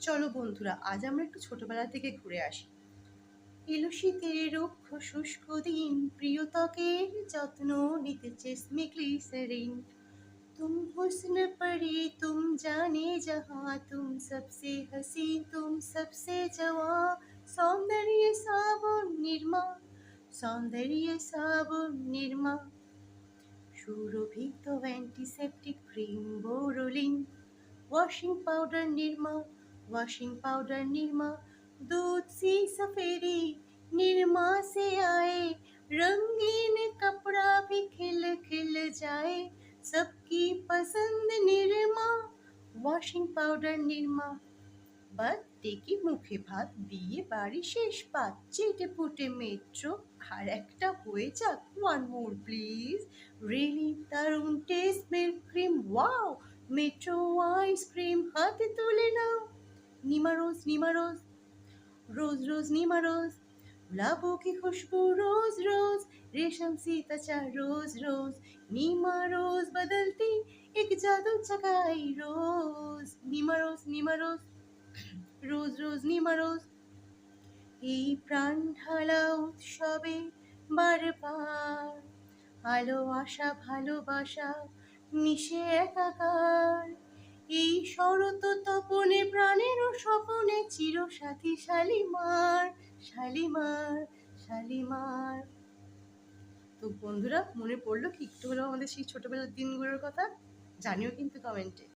চলো বন্ধুরা, আজ আমরা একটু ছোটবেলা থেকে ঘুরে আসি। এলো শীতের রুক্ষ শুষ্ক দিন, প্রিয় ত্বকের যত্ন নিতে চেষ্টা গ্লিসারিন। तुम हुस्न परी तुम जाने जहाँ, तुम सबसे हसी तुम सबसे जवां। सौंदर्य साबुन निरमा, सौंदर्य साबुन निरमा, সুরভিত antiseptic cream Boroline. Washing powder Nirma, washing powder Nirma, दूध सी सफेदी निरमा से आए। रंगीन कपड़ा भी खिल खिल जाए, सबकी पसंद Nirma. Washing powder Nirma. Birthday কি মুখে ভাত, বিয়ে বাড়ি শেষ পাত, চেটে পুটে মেট্রো, আর একটা হয়ে যাক ওয়ান মোর প্লিজ। রিয়েলি দারুণ test milk cream, wow. Metro ice cream হাতে তুলে নাও। নিমারোজ নিমারোজ, रोज रोज नीमा रोज, गुलाबों की खुशबू रोज रोज, रेशम सी त्वचा रोज रोज, नीमा रोज बदलती एक जादू जगाई रोज। नीमा रोज, रोज रोज नीमा रोज। এই প্রাণ ঢালা উৎসবে বারবার আলো আশা ভালোবাসা মিশে একাকার। এই শরৎ তপনে প্রাণেরও স্বপনে চিরসাথী শালিমার, শালিমার, শালিমার। তো বন্ধুরা, মনে পড়লো কি একটু হলেও আমাদের সেই ছোটবেলার দিনগুলোর কথা? জানিও কিন্তু কমেন্টে।